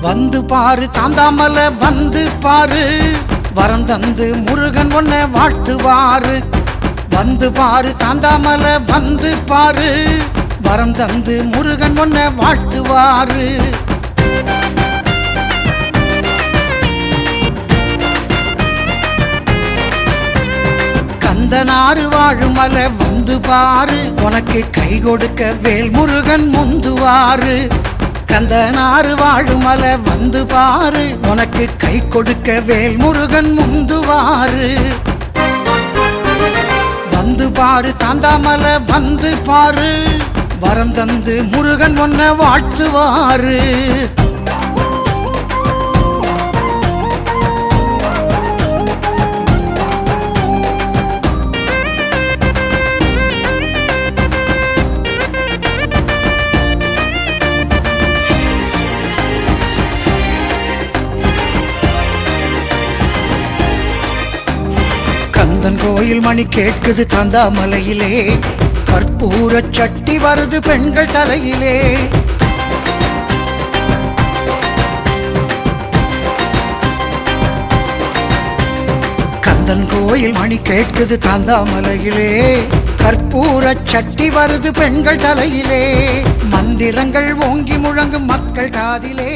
வந்து பாரு தாந்தாமல வந்து பாரு, வரம் தந்து முருகன் உன்னை வாழ்த்துவாரு. வந்து பாரு தாந்தாமல வந்து பாரு, வரம் தந்து முருகன் உன்னை வாழ்த்துவாரு. கந்தனாறு வாழும் மலை வந்து பாரு, உனக்கு கை கொடுக்க வேல் முருகன் முந்துவாரு. கந்தனாறு வாழும் மலை வந்து பாரு, உனக்கு கை கொடுக்க வேல் முருகன் முந்துவாரு. வந்து பாரு தாந்தாமல வந்து பாரு, வரம் தந்து முருகன் உன்னை வாழ்த்துவாரு. கந்தன் கோயில் மணி கேட்குது தாந்தாமலையிலே, கற்பூர சட்டி வருது பெண்கள் தலையிலே. கந்தன் கோயில் மணி கேட்குது தாந்தாமலையிலே, கற்பூர சட்டி வருது பெண்கள் தலையிலே. மந்திரங்கள் ஓங்கி முழங்கும் மக்கள் காதிலே.